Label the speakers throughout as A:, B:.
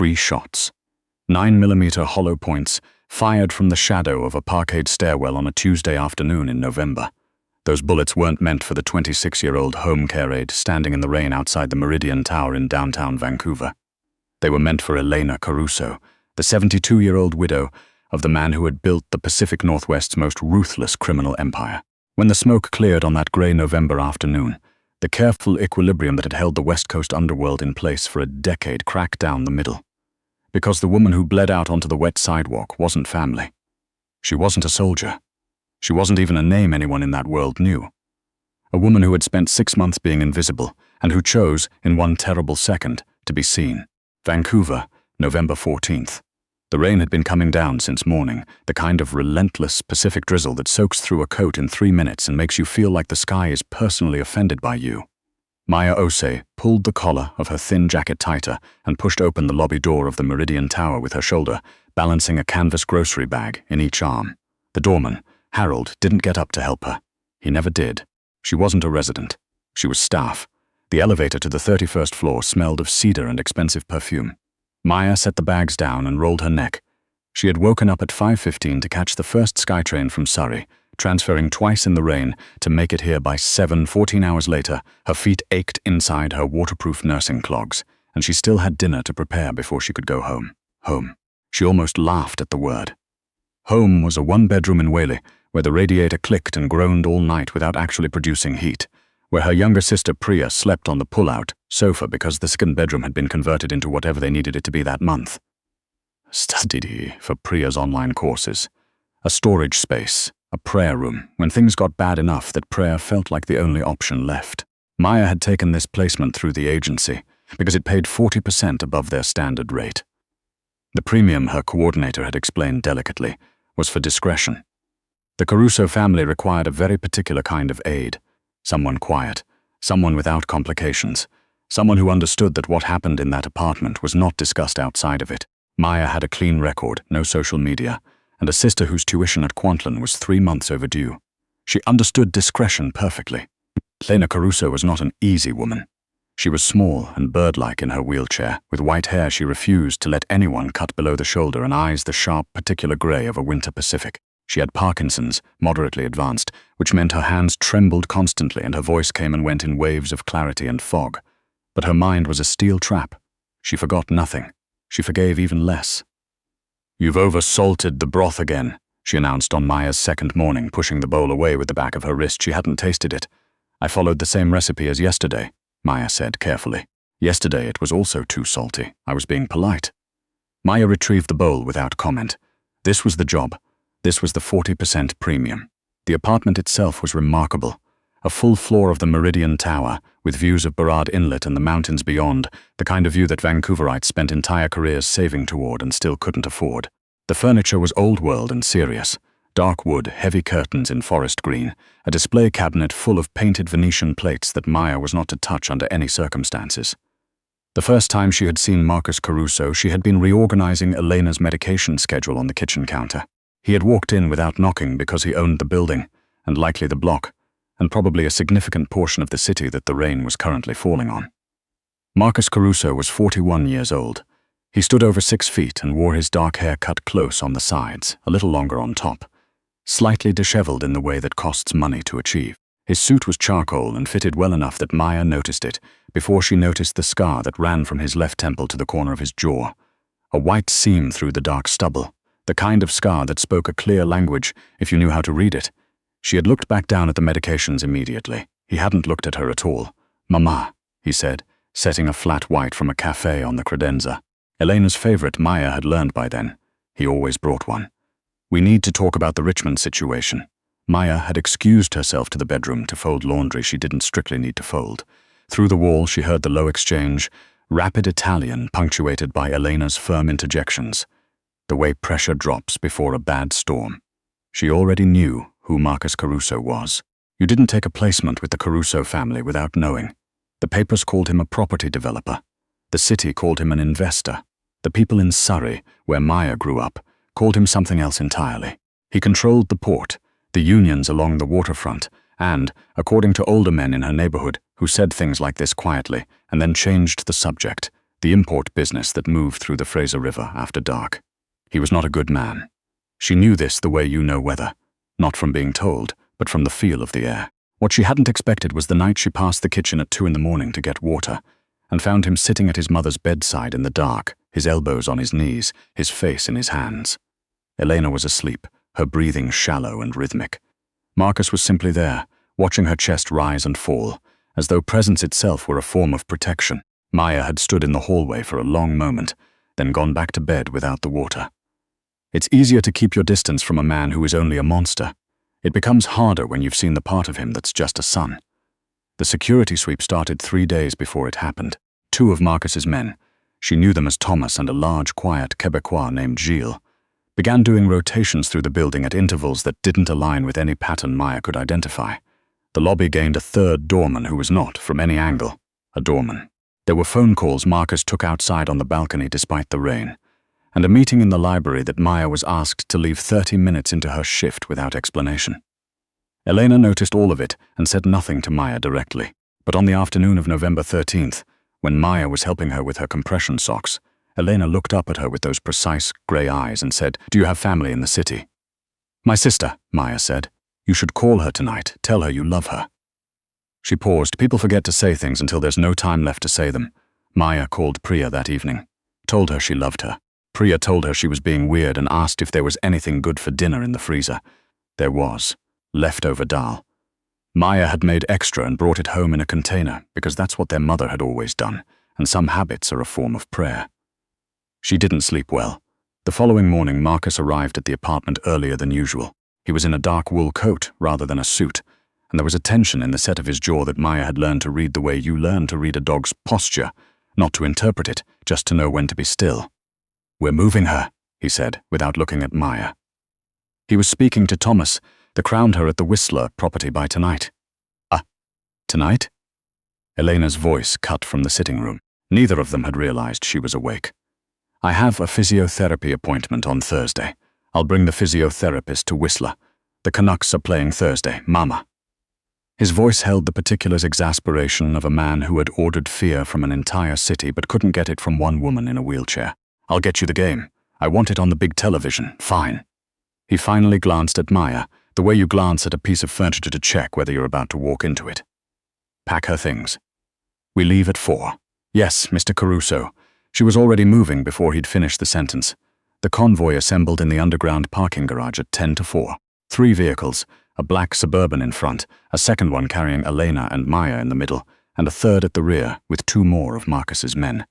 A: 3 shots. 9mm hollow points, fired from the shadow of a parkade stairwell on a Tuesday afternoon in November. Those bullets weren't meant for the 26-year-old home care aide standing in the rain outside the Meridian Tower in downtown Vancouver. They were meant for Elena Caruso, the 72-year-old widow of the man who had built the Pacific Northwest's most ruthless criminal empire. When the smoke cleared on that grey November afternoon, the careful equilibrium that had held the West Coast underworld in place for a decade cracked down the middle. Because the woman who bled out onto the wet sidewalk wasn't family. She wasn't a soldier. She wasn't even a name anyone in that world knew. A woman who had spent 6 months being invisible and who chose, in one terrible second, to be seen. Vancouver, November 14th. The rain had been coming down since morning, the kind of relentless Pacific drizzle that soaks through a coat in 3 minutes and makes you feel like the sky is personally offended by you. Maya Osei pulled the collar of her thin jacket tighter and pushed open the lobby door of the Meridian Tower with her shoulder, balancing a canvas grocery bag in each arm. The doorman, Harold, didn't get up to help her. He never did. She wasn't a resident. She was staff. The elevator to the 31st floor smelled of cedar and expensive perfume. Maya set the bags down and rolled her neck. She had woken up at 5:15 to catch the first SkyTrain from Surrey, transferring twice in the rain to make it here by 7. 14 hours later, her feet ached inside her waterproof nursing clogs, and she still had dinner to prepare before she could go home. Home. She almost laughed at the word. Home was a 1-bedroom in Whaley, where the radiator clicked and groaned all night without actually producing heat, where her younger sister Priya slept on the pull-out sofa because the second bedroom had been converted into whatever they needed it to be that month. Study for Priya's online courses. A storage space, a prayer room, when things got bad enough that prayer felt like the only option left. Maya had taken this placement through the agency because it paid 40% above their standard rate. The premium, her coordinator had explained delicately, was for discretion. The Caruso family required a very particular kind of aid. Someone quiet, someone without complications, someone who understood that what happened in that apartment was not discussed outside of it. Maya had a clean record, no social media, and a sister whose tuition at Kwantlen was 3 months overdue. She understood discretion perfectly. Elena Caruso was not an easy woman. She was small and bird-like in her wheelchair. With white hair she refused to let anyone cut below the shoulder and eyes the sharp, particular grey of a winter Pacific. She had Parkinson's, moderately advanced, which meant her hands trembled constantly and her voice came and went in waves of clarity and fog. But her mind was a steel trap. She forgot nothing. She forgave even less. "You've over-salted the broth again," she announced on Maya's second morning, pushing the bowl away with the back of her wrist. She hadn't tasted it. "I followed the same recipe as yesterday," Maya said carefully. "Yesterday it was also too salty. I was being polite." Maya retrieved the bowl without comment. This was the job. This was the 40% premium. The apartment itself was remarkable. A full floor of the Meridian Tower, with views of Burrard Inlet and the mountains beyond, the kind of view that Vancouverites spent entire careers saving toward and still couldn't afford. The furniture was old world and serious. Dark wood, heavy curtains in forest green, a display cabinet full of painted Venetian plates that Maya was not to touch under any circumstances. The first time she had seen Marcus Caruso, she had been reorganizing Elena's medication schedule on the kitchen counter. He had walked in without knocking because he owned the building, and likely the block, and probably a significant portion of the city that the rain was currently falling on. Marcus Caruso was 41 years old. He stood over 6 feet and wore his dark hair cut close on the sides, a little longer on top, slightly disheveled in the way that costs money to achieve. His suit was charcoal and fitted well enough that Maya noticed it before she noticed the scar that ran from his left temple to the corner of his jaw, a white seam through the dark stubble. The kind of scar that spoke a clear language if you knew how to read it. She had looked back down at the medications immediately. He hadn't looked at her at all. "Mama," he said, setting a flat white from a cafe on the credenza. Elena's favorite, Maya had learned by then. He always brought one. "We need to talk about the Richmond situation." Maya had excused herself to the bedroom to fold laundry she didn't strictly need to fold. Through the wall she heard the low exchange, rapid Italian punctuated by Elena's firm interjections. The way pressure drops before a bad storm. She already knew who Marcus Caruso was. You didn't take a placement with the Caruso family without knowing. The papers called him a property developer. The city called him an investor. The people in Surrey, where Maya grew up, called him something else entirely. He controlled the port, the unions along the waterfront, and, according to older men in her neighborhood who said things like this quietly and then changed the subject, the import business that moved through the Fraser River after dark. He was not a good man. She knew this the way you know weather, not from being told, but from the feel of the air. What she hadn't expected was the night she passed the kitchen at 2 a.m. to get water, and found him sitting at his mother's bedside in the dark, his elbows on his knees, his face in his hands. Elena was asleep, her breathing shallow and rhythmic. Marcus was simply there, watching her chest rise and fall, as though presence itself were a form of protection. Maya had stood in the hallway for a long moment, then gone back to bed without the water. It's easier to keep your distance from a man who is only a monster. It becomes harder when you've seen the part of him that's just a son. The security sweep started 3 days before it happened. 2 of Marcus's men, she knew them as Thomas and a large, quiet Quebecois named Gilles, began doing rotations through the building at intervals that didn't align with any pattern Maya could identify. The lobby gained a third doorman who was not, from any angle, a doorman. There were phone calls Marcus took outside on the balcony despite the rain, and a meeting in the library that Maya was asked to leave 30 minutes into her shift without explanation. Elena noticed all of it and said nothing to Maya directly, but on the afternoon of November 13th, when Maya was helping her with her compression socks, Elena looked up at her with those precise grey eyes and said, "Do you have family in the city?" "My sister," Maya said. "You should call her tonight, tell her you love her." She paused. People forget to say things until there's no time left to say them. Maya called Priya that evening, told her she loved her. Priya told her she was being weird and asked if there was anything good for dinner in the freezer. There was. Leftover dal. Maya had made extra and brought it home in a container because that's what their mother had always done, and some habits are a form of prayer. She didn't sleep well. The following morning, Marcus arrived at the apartment earlier than usual. He was in a dark wool coat rather than a suit, and there was a tension in the set of his jaw that Maya had learned to read the way you learn to read a dog's posture, not to interpret it, just to know when to be still. "We're moving her," he said, without looking at Maya. He was speaking to Thomas, the crowned her at the Whistler property by tonight. Tonight? Elena's voice cut from the sitting room. Neither of them had realized she was awake. "I have a physiotherapy appointment on Thursday. I'll bring the physiotherapist to Whistler. The Canucks are playing Thursday, Mama." His voice held the particulars exasperation of a man who had ordered fear from an entire city but couldn't get it from one woman in a wheelchair. "I'll get you the game. I want it on the big television. Fine." He finally glanced at Maya, the way you glance at a piece of furniture to check whether you're about to walk into it. "Pack her things. We leave at 4. "Yes, Mr. Caruso." She was already moving before he'd finished the sentence. The convoy assembled in the underground parking garage at 10 to 4. 3 vehicles, a black Suburban in front, a second one carrying Elena and Maya in the middle, and a third at the rear with 2 more of Marcus's men.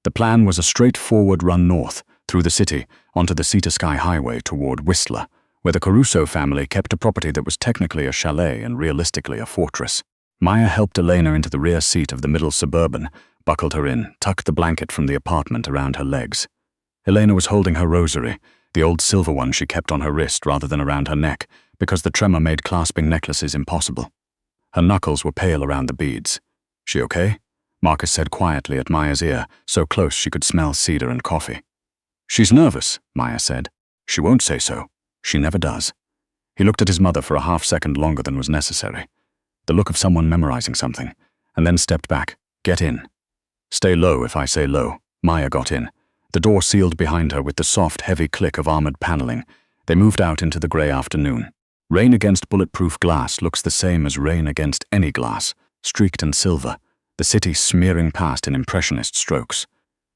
A: The plan was a straightforward run north, through the city, onto the Sea to Sky Highway toward Whistler, where the Caruso family kept a property that was technically a chalet and realistically a fortress. Maya helped Elena into the rear seat of the middle Suburban, buckled her in, tucked the blanket from the apartment around her legs. Elena was holding her rosary, the old silver one she kept on her wrist rather than around her neck, because the tremor made clasping necklaces impossible. Her knuckles were pale around the beads. "She okay?" Marcus said quietly at Maya's ear, so close she could smell cedar and coffee. "She's nervous," Maya said. "She won't say so. She never does." He looked at his mother for a half-second longer than was necessary. The look of someone memorizing something, and then stepped back. "Get in." "Stay low if I say low." Maya got in. The door sealed behind her with the soft, heavy click of armored paneling. They moved out into the grey afternoon. Rain against bulletproof glass looks the same as rain against any glass, streaked in silver, the city smearing past in impressionist strokes.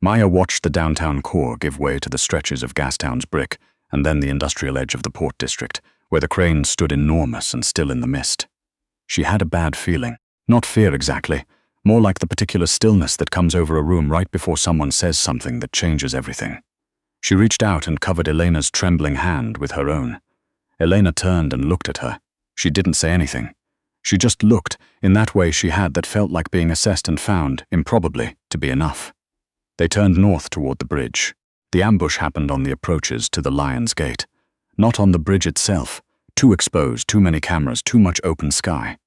A: Maya watched the downtown core give way to the stretches of Gastown's brick, and then the industrial edge of the port district, where the cranes stood enormous and still in the mist. She had a bad feeling. Not fear exactly, more like the particular stillness that comes over a room right before someone says something that changes everything. She reached out and covered Elena's trembling hand with her own. Elena turned and looked at her. She didn't say anything. She just looked, in that way she had that felt like being assessed and found, improbably, to be enough. They turned north toward the bridge. The ambush happened on the approaches to the Lion's Gate. Not on the bridge itself. Too exposed, too many cameras, too much open sky.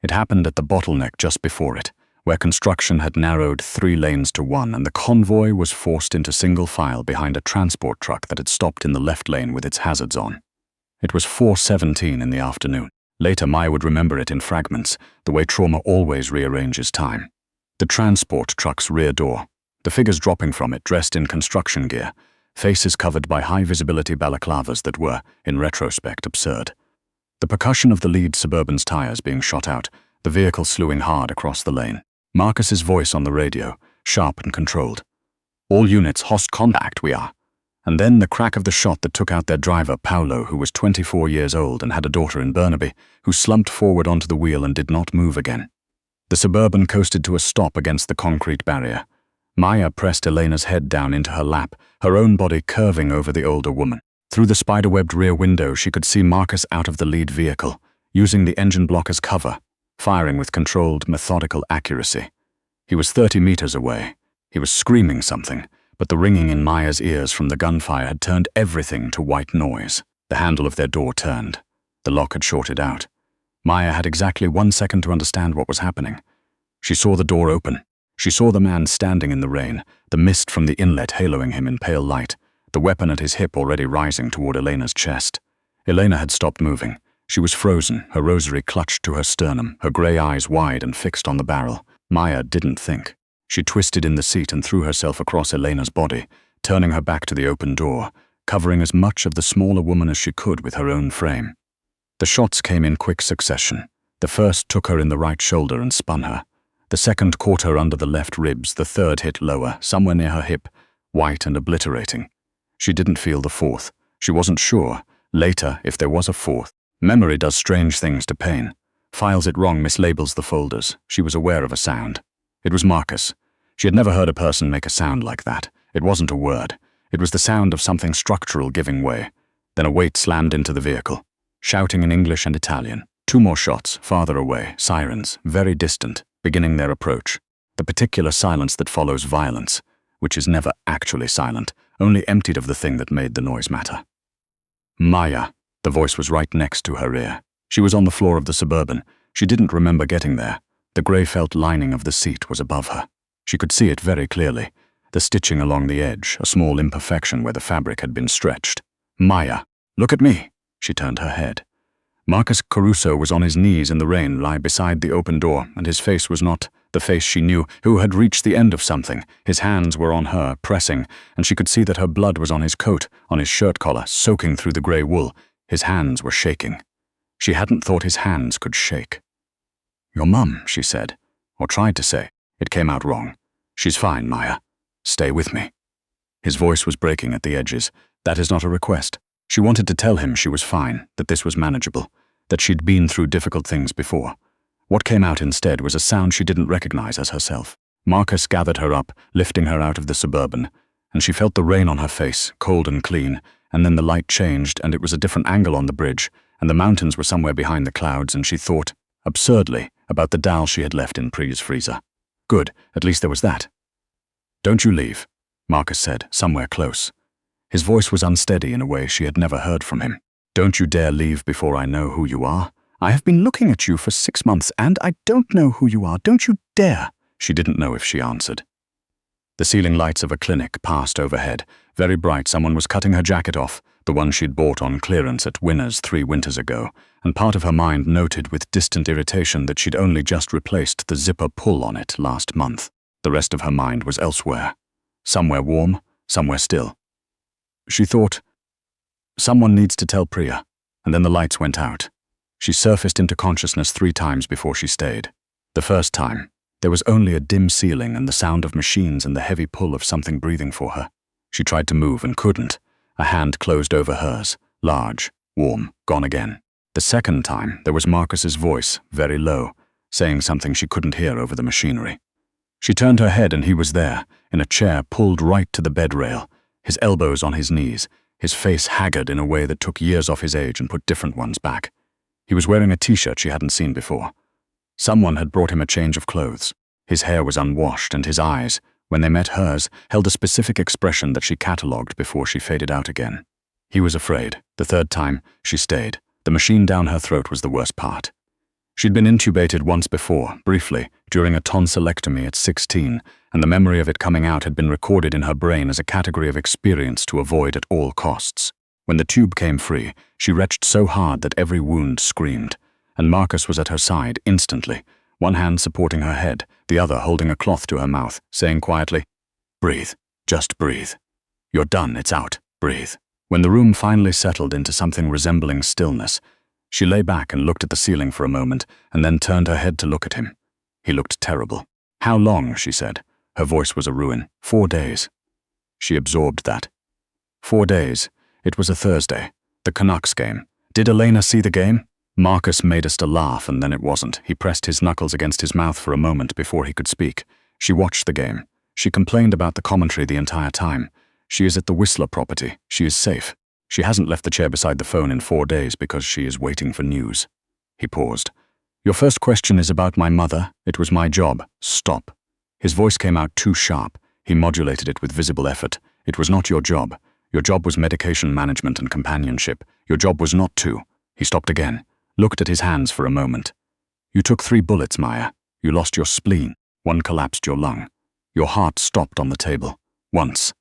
A: It happened at the bottleneck just before it, where construction had narrowed 3 lanes to 1 and the convoy was forced into single file behind a transport truck that had stopped in the left lane with its hazards on. It was 4:17 in the afternoon. Later, Maya would remember it in fragments, the way trauma always rearranges time. The transport truck's rear door. the figures dropping from it dressed in construction gear, faces covered by high-visibility balaclavas that were, in retrospect, absurd. The percussion of the lead Suburban's tires being shot out, the vehicle slewing hard across the lane. Marcus's voice on the radio, sharp and controlled. "All units, host contact, we are." And then the crack of the shot that took out their driver, Paolo, who was 24 years old and had a daughter in Burnaby, who slumped forward onto the wheel and did not move again. The Suburban coasted to a stop against the concrete barrier. Maya pressed Elena's head down into her lap, her own body curving over the older woman. Through the spider-webbed rear window, she could see Marcus out of the lead vehicle, using the engine block as cover, firing with controlled, methodical accuracy. He was 30 meters away. He was screaming something, but the ringing in Maya's ears from the gunfire had turned everything to white noise. The handle of their door turned. The lock had shorted out. Maya had exactly 1 second to understand what was happening. She saw the door open. She saw the man standing in the rain, the mist from the inlet haloing him in pale light, the weapon at his hip already rising toward Elena's chest. Elena had stopped moving. She was frozen, her rosary clutched to her sternum, her grey eyes wide and fixed on the barrel. Maya didn't think. She twisted in the seat and threw herself across Elena's body, turning her back to the open door, covering as much of the smaller woman as she could with her own frame. The shots came in quick succession. The first took her in the right shoulder and spun her. The second caught her under the left ribs, the third hit lower, somewhere near her hip, white and obliterating. She didn't feel the fourth. She wasn't sure, later, if there was a fourth. Memory does strange things to pain. Files it wrong, mislabels the folders. She was aware of a sound. It was Marcus. She had never heard a person make a sound like that. It wasn't a word. It was the sound of something structural giving way. Then a weight slammed into the vehicle, shouting in English and Italian. 2 more shots, farther away, sirens, very distant, beginning their approach. The particular silence that follows violence, which is never actually silent, only emptied of the thing that made the noise matter. Maya. The voice was right next to her ear. She was on the floor of the Suburban. She didn't remember getting there. The grey felt lining of the seat was above her. She could see it very clearly. The stitching along the edge, a small imperfection where the fabric had been stretched. Maya. "Look at me." She turned her head. Marcus Caruso was on his knees in the rain, lie beside the open door, and his face was not the face she knew, who had reached the end of something. His hands were on her, pressing, and she could see that her blood was on his coat, on his shirt collar, soaking through the grey wool. His hands were shaking. She hadn't thought his hands could shake. "Your mum," she said, or tried to say. It came out wrong. "She's fine, Maya. Stay with me." His voice was breaking at the edges. That is not a request. She wanted to tell him she was fine, that this was manageable, that she'd been through difficult things before. What came out instead was a sound she didn't recognize as herself. Marcus gathered her up, lifting her out of the Suburban, and she felt the rain on her face, cold and clean, and then the light changed and it was a different angle on the bridge, and the mountains were somewhere behind the clouds, and she thought, absurdly, about the dal she had left in Priya's freezer. Good, at least there was that. "Don't you leave," Marcus said, somewhere close. His voice was unsteady in a way she had never heard from him. "Don't you dare leave before I know who you are. I have been looking at you for 6 months, and I don't know who you are. Don't you dare." She didn't know if she answered. The ceiling lights of a clinic passed overhead. Very bright, someone was cutting her jacket off, the one she'd bought on clearance at Winners 3 winters ago, and part of her mind noted with distant irritation that she'd only just replaced the zipper pull on it last month. The rest of her mind was elsewhere. Somewhere warm, somewhere still. She thought, someone needs to tell Priya, and then the lights went out. She surfaced into consciousness 3 times before she stayed. The first time, there was only a dim ceiling and the sound of machines and the heavy pull of something breathing for her. She tried to move and couldn't. A hand closed over hers, large, warm, gone again. The second time, there was Marcus's voice, very low, saying something she couldn't hear over the machinery. She turned her head and he was there, in a chair pulled right to the bed rail, his elbows on his knees, his face haggard in a way that took years off his age and put different ones back. He was wearing a t-shirt she hadn't seen before. Someone had brought him a change of clothes. His hair was unwashed and his eyes, when they met hers, held a specific expression that she catalogued before she faded out again. He was afraid. The third time, she stayed. The machine down her throat was the worst part. She'd been intubated once before, briefly, during a tonsillectomy at 16, and the memory of it coming out had been recorded in her brain as a category of experience to avoid at all costs. When the tube came free, she retched so hard that every wound screamed, and Marcus was at her side instantly, one hand supporting her head, the other holding a cloth to her mouth, saying quietly, Breathe. Just breathe. You're done, it's out. Breathe. When the room finally settled into something resembling stillness, she lay back and looked at the ceiling for a moment and then turned her head to look at him. He looked terrible. How long, she said. Her voice was a ruin. 4 days. She absorbed that. 4 days. It was a Thursday. The Canucks game. Did Elena see the game? Marcus made us to laugh, and then it wasn't. He pressed his knuckles against his mouth for a moment before he could speak. She watched the game. She complained about the commentary the entire time. She is at the Whistler property. She is safe. She hasn't left the chair beside the phone in 4 days because she is waiting for news. He paused. Your first question is about my mother. It was my job. Stop. His voice came out too sharp. He modulated it with visible effort. It was not your job. Your job was medication management and companionship. Your job was not to. He stopped again, looked at his hands for a moment. You took 3 bullets, Maya. You lost your spleen. 1 collapsed your lung. Your heart stopped on the table. Once.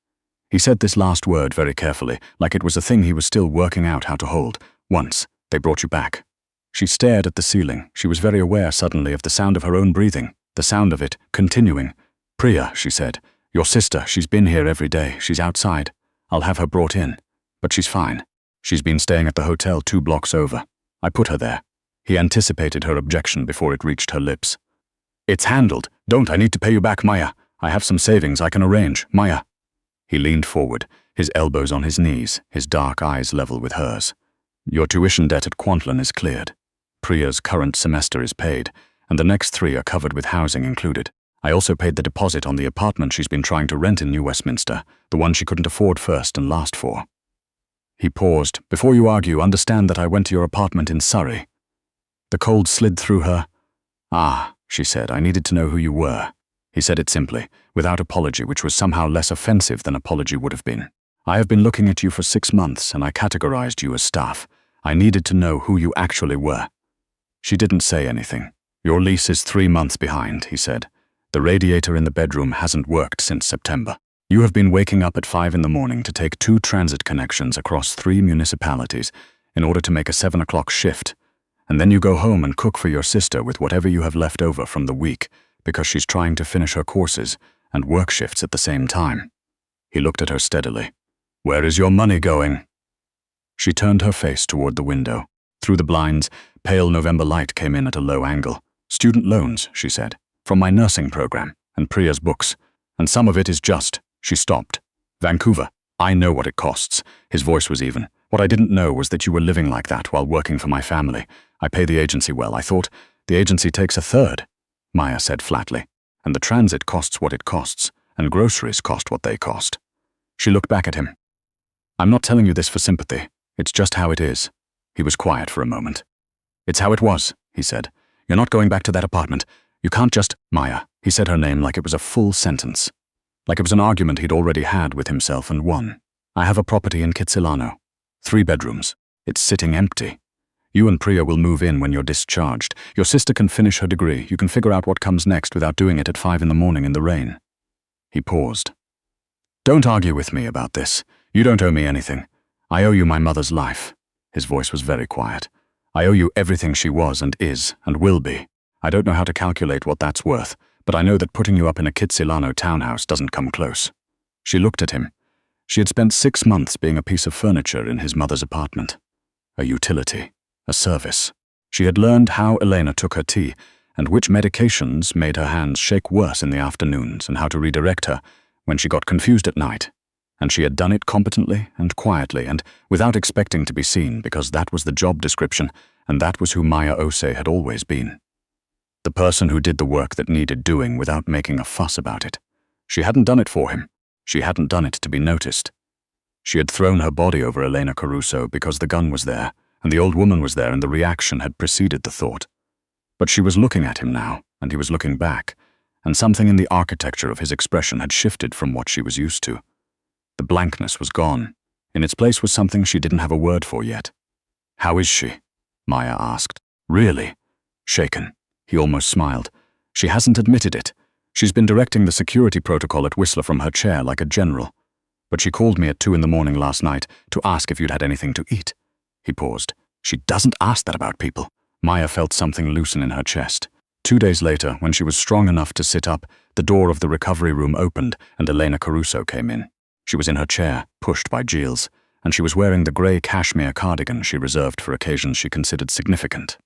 A: He said this last word very carefully, like it was a thing he was still working out how to hold. Once. They brought you back. She stared at the ceiling. She was very aware suddenly of the sound of her own breathing, the sound of it, continuing. Priya, she said. Your sister, she's been here every day. She's outside. I'll have her brought in. But she's fine. She's been staying at the hotel 2 blocks over. I put her there. He anticipated her objection before it reached her lips. It's handled. Don't, I need to pay you back, Maya. I have some savings I can arrange, Maya. He leaned forward, his elbows on his knees, his dark eyes level with hers. Your tuition debt at Kwantlen is cleared. Priya's current semester is paid, and the next 3 are covered with housing included. I also paid the deposit on the apartment she's been trying to rent in New Westminster, the one she couldn't afford first and last for. He paused. Before you argue, understand that I went to your apartment in Surrey. The cold slid through her. Ah, she said, I needed to know who you were. He said it simply, without apology, which was somehow less offensive than apology would have been. I have been looking at you for 6 months, and I categorized you as staff. I needed to know who you actually were. She didn't say anything. Your lease is 3 months behind, he said. The radiator in the bedroom hasn't worked since September. You have been waking up at 5 in the morning to take 2 transit connections across 3 municipalities in order to make a 7 o'clock shift, and then you go home and cook for your sister with whatever you have left over from the week because she's trying to finish her courses and work shifts at the same time. He looked at her steadily. Where is your money going? She turned her face toward the window. Through the blinds, pale November light came in at a low angle. Student loans, she said, from my nursing program and Priya's books. And some of it is just. She stopped. Vancouver. I know what it costs. His voice was even. What I didn't know was that you were living like that while working for my family. I pay the agency well. I thought the agency takes 1/3. Maya said flatly. And the transit costs what it costs, and groceries cost what they cost. She looked back at him. I'm not telling you this for sympathy. It's just how it is. He was quiet for a moment. It's how it was, he said. You're not going back to that apartment. You can't just… Maya. He said her name like it was a full sentence. Like it was an argument he'd already had with himself and won. I have a property in Kitsilano. 3 bedrooms. It's sitting empty. You and Priya will move in when you're discharged. Your sister can finish her degree. You can figure out what comes next without doing it at 5 in the morning in the rain. He paused. Don't argue with me about this. You don't owe me anything. I owe you my mother's life. His voice was very quiet. I owe you everything she was and is and will be. I don't know how to calculate what that's worth, but I know that putting you up in a Kitsilano townhouse doesn't come close. She looked at him. She had spent 6 months being a piece of furniture in his mother's apartment. A utility. A service. She had learned how Elena took her tea and which medications made her hands shake worse in the afternoons and how to redirect her when she got confused at night. And she had done it competently and quietly and without expecting to be seen because that was the job description and that was who Maya Ose had always been. The person who did the work that needed doing without making a fuss about it. She hadn't done it for him. She hadn't done it to be noticed. She had thrown her body over Elena Caruso because the gun was there, and the old woman was there, and the reaction had preceded the thought. But she was looking at him now, and he was looking back, and something in the architecture of his expression had shifted from what she was used to. The blankness was gone. In its place was something she didn't have a word for yet. How is she? Maya asked. Really? Shaken. He almost smiled. She hasn't admitted it. She's been directing the security protocol at Whistler from her chair like a general. But she called me at 2 in the morning last night to ask if you'd had anything to eat. He paused. She doesn't ask that about people. Maya felt something loosen in her chest. 2 days later, when she was strong enough to sit up, The door of the recovery room opened and Elena Caruso came in. She was in her chair, pushed by Giles, and she was wearing the grey cashmere cardigan she reserved for occasions she considered significant.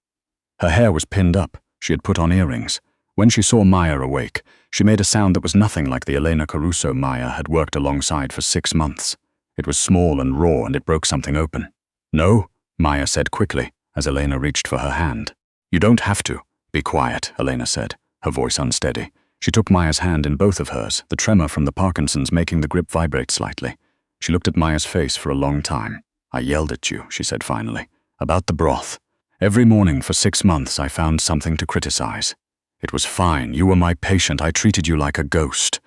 A: Her hair was pinned up. She had put on earrings. When she saw Maya awake, she made a sound that was nothing like the Elena Caruso Maya had worked alongside for 6 months. It was small and raw, and it broke something open. "No," Maya said quickly, as Elena reached for her hand. "You don't have to." "Be quiet," Elena said, her voice unsteady. She took Maya's hand in both of hers, the tremor from the Parkinson's making the grip vibrate slightly. She looked at Maya's face for a long time. "I yelled at you," she said finally, "about the broth. Every morning for 6 months I found something to criticize. It was fine. You were my patient. I treated you like a ghost."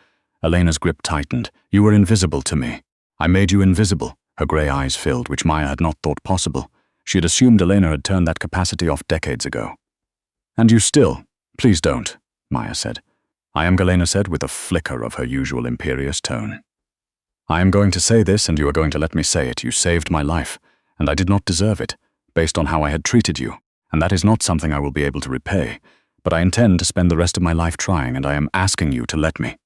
A: Elena's grip tightened. "You were invisible to me. I made you invisible." Her grey eyes filled, which Maya had not thought possible. She had assumed Elena had turned that capacity off decades ago. "And you still—" "Please don't," Maya said. "I am," Elena said with a flicker of her usual imperious tone. "I am going to say this, and you are going to let me say it. You saved my life, and I did not deserve it, based on how I had treated you, and that is not something I will be able to repay, but I intend to spend the rest of my life trying, and I am asking you to let me."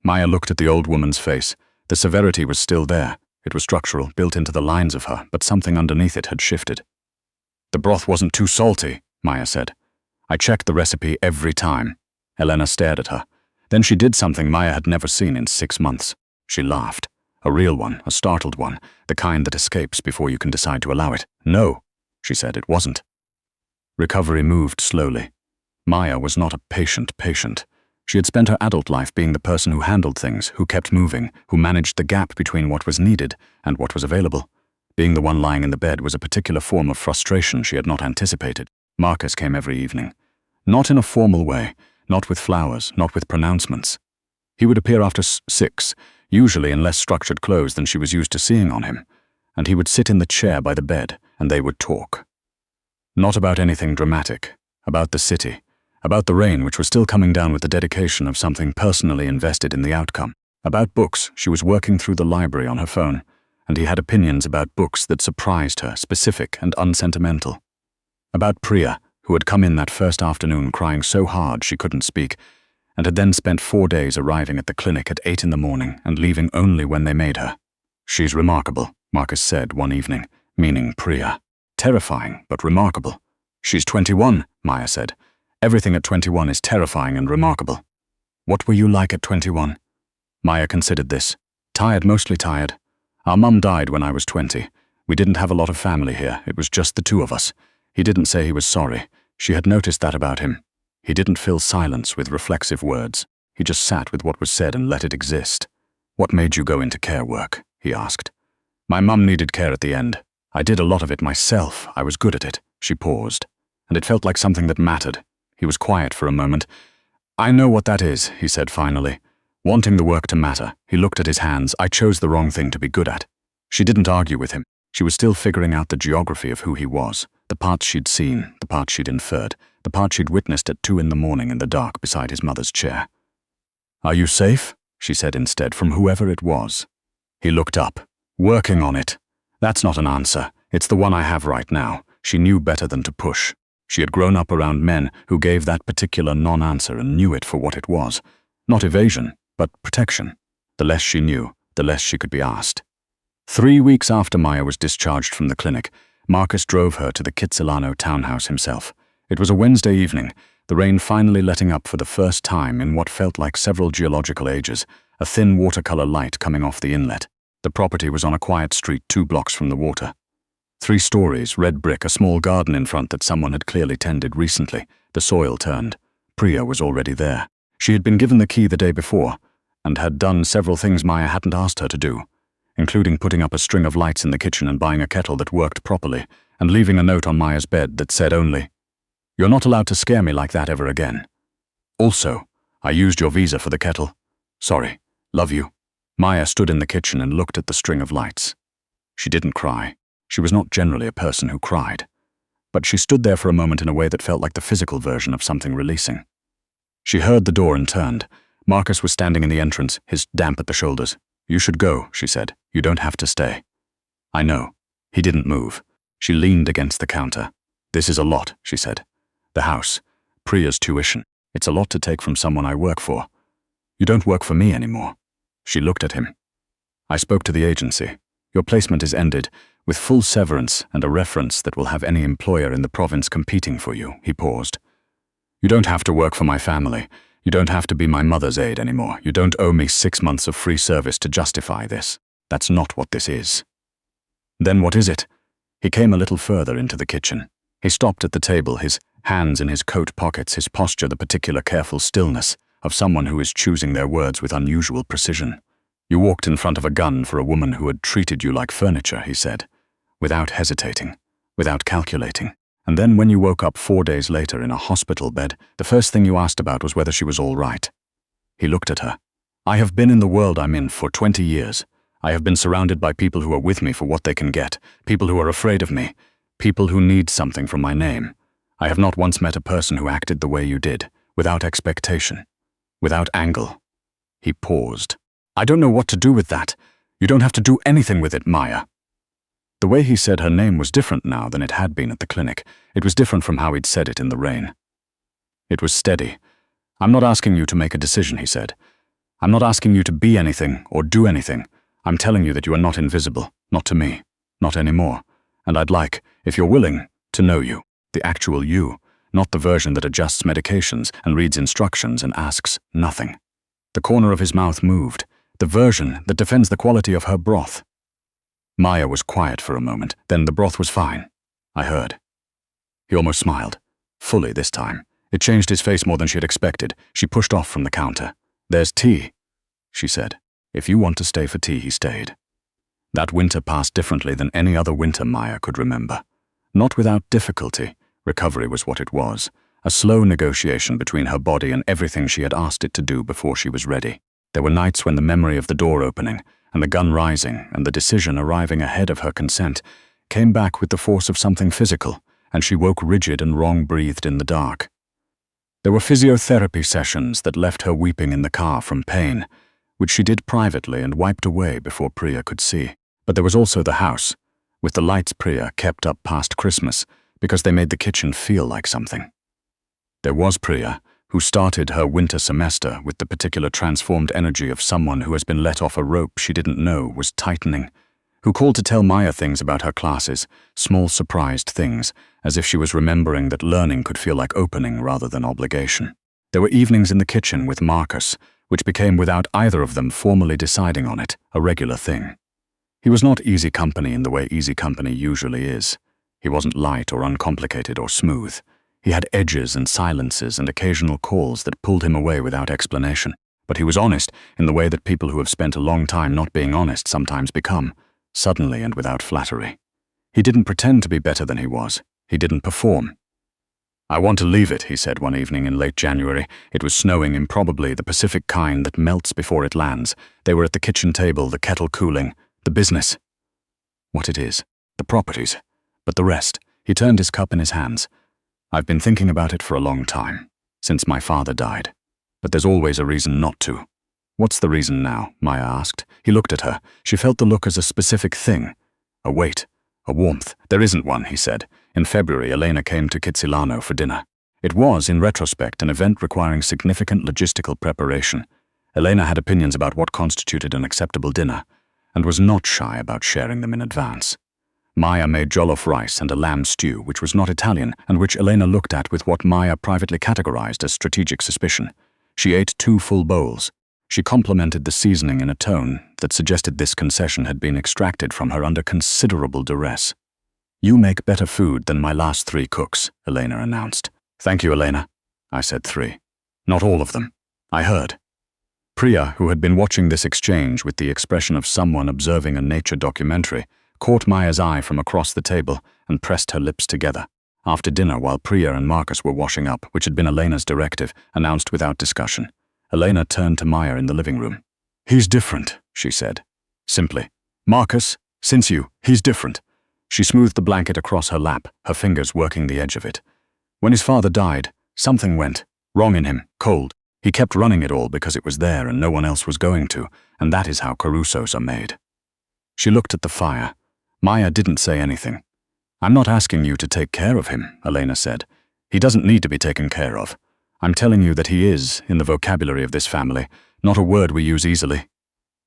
A: Maya looked at the old woman's face. The severity was still there. It was structural, built into the lines of her, but something underneath it had shifted. "The broth wasn't too salty," Maya said. "I checked the recipe every time." Elena stared at her. Then she did something Maya had never seen in 6 months. She laughed. A real one, a startled one, the kind that escapes before you can decide to allow it. "No," she said, "it wasn't." Recovery moved slowly. Maya was not a patient. She had spent her adult life being the person who handled things, who kept moving, who managed the gap between what was needed and what was available. Being the one lying in the bed was a particular form of frustration she had not anticipated. Marcus came every evening. Not in a formal way, not with flowers, not with pronouncements. He would appear after 6, usually in less structured clothes than she was used to seeing on him, and he would sit in the chair by the bed, and they would talk. Not about anything dramatic, about the city, about the rain which was still coming down with the dedication of something personally invested in the outcome. About books, she was working through the library on her phone, and he had opinions about books that surprised her, specific and unsentimental. About Priya, who had come in that first afternoon crying so hard she couldn't speak, and had then spent 4 days arriving at the clinic at 8 in the morning and leaving only when they made her. "She's remarkable," Marcus said one evening, meaning Priya. "Terrifying, but remarkable." "She's 21, Maya said. "Everything at 21 is terrifying and remarkable." "What were you like at 21? Maya considered this. "Tired, mostly tired. Our mum died when I was 20. We didn't have a lot of family here. It was just the 2 of us. He didn't say he was sorry. She had noticed that about him. He didn't fill silence with reflexive words. He just sat with what was said and let it exist." "What made you go into care work?" he asked. "My mum needed care at the end. I did a lot of it myself. I was good at it." She paused, and it felt like something that mattered. He was quiet for a moment. "I know what that is," he said finally. Wanting the work to matter, he looked at his hands. "I chose the wrong thing to be good at." She didn't argue with him. She was still figuring out the geography of who he was, the parts she'd seen, the parts she'd inferred, the part she'd witnessed at 2 in the morning in the dark beside his mother's chair. "Are you safe?" she said instead, from whoever it was. He looked up. "Working on it. That's not an answer. It's the one I have right now." She knew better than to push. She had grown up around men who gave that particular non-answer and knew it for what it was. Not evasion, but protection. The less she knew, the less she could be asked. 3 weeks after Maya was discharged from the clinic, Marcus drove her to the Kitsilano townhouse himself. It was a Wednesday evening, the rain finally letting up for the first time in what felt like several geological ages, a thin watercolor light coming off the inlet. The property was on a quiet street 2 blocks from the water. 3 stories, red brick, a small garden in front that someone had clearly tended recently. The soil turned. Priya was already there. She had been given the key the day before, and had done several things Maya hadn't asked her to do, including putting up a string of lights in the kitchen and buying a kettle that worked properly, and leaving a note on Maya's bed that said only, "You're not allowed to scare me like that ever again. Also, I used your visa for the kettle. Sorry. Love you." Maya stood in the kitchen and looked at the string of lights. She didn't cry. She was not generally a person who cried. But she stood there for a moment in a way that felt like the physical version of something releasing. She heard the door and turned. Marcus was standing in the entrance, his damp at the shoulders. "You should go," she said. "You don't have to stay." "I know." He didn't move. She leaned against the counter. "This is a lot," she said. "The house. Priya's tuition. It's a lot to take from someone I work for. You don't work for me anymore." She looked at him. "I spoke to the agency. Your placement is ended, with full severance and a reference that will have any employer in the province competing for you." He paused. "You don't have to work for my family. You don't have to be my mother's aide anymore. You don't owe me 6 months of free service to justify this. That's not what this is." "Then what is it?" He came a little further into the kitchen. He stopped at the table, his hands in his coat pockets, his posture the particular careful stillness of someone who is choosing their words with unusual precision. "You walked in front of a gun for a woman who had treated you like furniture," he said, without hesitating, without calculating. "And then when you woke up 4 days later in a hospital bed, the first thing you asked about was whether she was all right." He looked at her. "I have been in the world I'm in for 20 years. I have been surrounded by people who are with me for what they can get, people who are afraid of me, people who need something from my name. I have not once met a person who acted the way you did, without expectation, without angle." He paused. "I don't know what to do with that. You don't have to do anything with it, Maya." The way he said her name was different now than it had been at the clinic. It was different from how he'd said it in the rain. It was steady. "I'm not asking you to make a decision," he said. "I'm not asking you to be anything or do anything. I'm telling you that you are not invisible, not to me, not anymore. And I'd like, if you're willing, to know you, the actual you, not the version that adjusts medications and reads instructions and asks nothing." The corner of his mouth moved, the version that defends the quality of her broth. Maya was quiet for a moment, then the broth was fine. "I heard." He almost smiled, fully this time. It changed his face more than she had expected. She pushed off from the counter. "There's tea," she said. If you want to stay for tea, he stayed. That winter passed differently than any other winter Maya could remember. Not without difficulty. Recovery was what it was. A slow negotiation between her body and everything she had asked it to do before she was ready. There were nights when the memory of the door opening, and the gun rising, and the decision arriving ahead of her consent came back with the force of something physical, and she woke rigid and wrong-breathed in the dark. There were physiotherapy sessions that left her weeping in the car from pain, which she did privately and wiped away before Priya could see. But there was also the house, with the lights Priya kept up past Christmas, because they made the kitchen feel like something. There was Priya, who started her winter semester with the particular transformed energy of someone who has been let off a rope she didn't know was tightening, who called to tell Maya things about her classes, small surprised things, as if she was remembering that learning could feel like opening rather than obligation. There were evenings in the kitchen with Marcus, which became, without either of them formally deciding on it, a regular thing. He was not easy company in the way easy company usually is. He wasn't light or uncomplicated or smooth. He had edges and silences and occasional calls that pulled him away without explanation. But he was honest in the way that people who have spent a long time not being honest sometimes become, suddenly and without flattery. He didn't pretend to be better than he was. He didn't perform. "I want to leave it," he said one evening in late January. It was snowing, improbably the Pacific kind that melts before it lands. They were at the kitchen table, the kettle cooling, the business. What it is, the properties, but the rest. He turned his cup in his hands. "I've been thinking about it for a long time, since my father died. But there's always a reason not to." "What's the reason now?" Maya asked. He looked at her. She felt the look as a specific thing. A weight, a warmth. "There isn't one," he said. "In February, Elena came to Kitsilano for dinner. It was, in retrospect, an event requiring significant logistical preparation. Elena had opinions about what constituted an acceptable dinner, and was not shy about sharing them in advance. Maya made jollof rice and a lamb stew, which was not Italian, and which Elena looked at with what Maya privately categorized as strategic suspicion. She ate 2 full bowls. She complimented the seasoning in a tone that suggested this concession had been extracted from her under considerable duress. "You make better food than my last 3 cooks," Elena announced. "Thank you, Elena." I said 3. "Not all of them." I heard. Priya, who had been watching this exchange with the expression of someone observing a nature documentary, caught Maya's eye from across the table and pressed her lips together. After dinner, while Priya and Marcus were washing up, which had been Elena's directive, announced without discussion, Elena turned to Maya in the living room. "He's different," she said. Simply. "Marcus, since he's different." She smoothed the blanket across her lap, her fingers working the edge of it. "When his father died, something went wrong in him, cold. He kept running it all because it was there and no one else was going to, and that is how Carusos are made." She looked at the fire. Maya didn't say anything. "I'm not asking you to take care of him," Elena said. "He doesn't need to be taken care of. I'm telling you that he is, in the vocabulary of this family, Not a word we use easily.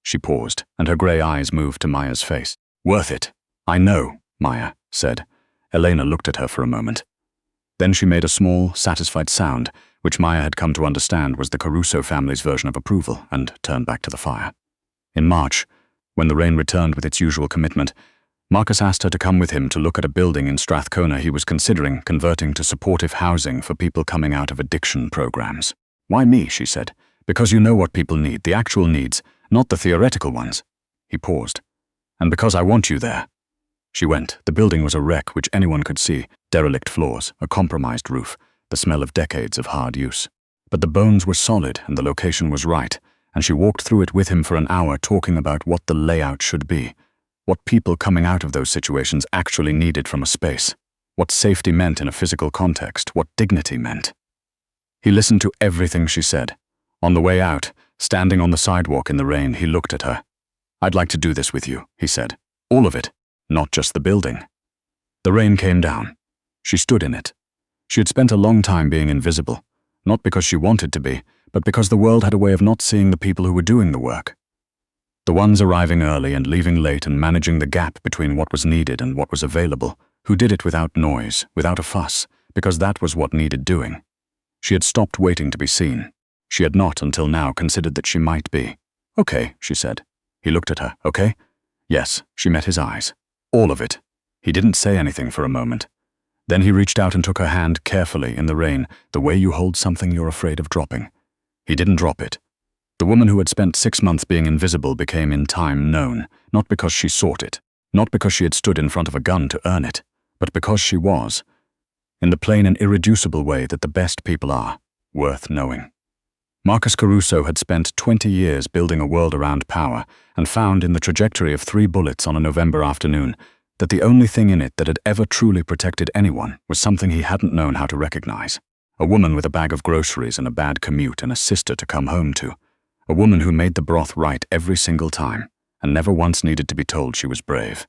A: She paused, and her grey eyes moved to Maya's face. Worth it. I know, Maya said. Elena looked at her for a moment. Then she made a small, satisfied sound, which Maya had come to understand was the Caruso family's version of approval, and turned back to the fire. In March, when the rain returned with its usual commitment, Marcus asked her to come with him to look at a building in Strathcona he was considering converting to supportive housing for people coming out of addiction programs. Why me, she said. Because you know what people need, the actual needs, not the theoretical ones. He paused. And because I want you there. She went. The building was a wreck which anyone could see, derelict floors, a compromised roof, the smell of decades of hard use. But the bones were solid and the location was right, and she walked through it with him for an hour talking about what the layout should be, what people coming out of those situations actually needed from a space, what safety meant in a physical context, what dignity meant. He listened to everything she said. On the way out, standing on the sidewalk in the rain, he looked at her. I'd like to do this with you, he said. All of it, not just the building. The rain came down. She stood in it. She had spent a long time being invisible, not because she wanted to be, but because the world had a way of not seeing the people who were doing the work. The ones arriving early and leaving late and managing the gap between what was needed and what was available, who did it without noise, without a fuss, because that was what needed doing. She had stopped waiting to be seen. She had not until now considered that she might be. Okay, she said. He looked at her. Okay? Yes, she met his eyes. All of it. He didn't say anything for a moment. Then he reached out and took her hand carefully in the rain, the way you hold something you're afraid of dropping. He didn't drop it. The woman who had spent 6 months being invisible became in time known, not because she sought it, not because she had stood in front of a gun to earn it, but because she was, in the plain and irreducible way that the best people are, worth knowing. Marcus Caruso had spent 20 years building a world around power and found in the trajectory of 3 bullets on a November afternoon that the only thing in it that had ever truly protected anyone was something he hadn't known how to recognize. A woman with a bag of groceries and a bad commute and a sister to come home to. A woman who made the broth right every single time and never once needed to be told she was brave.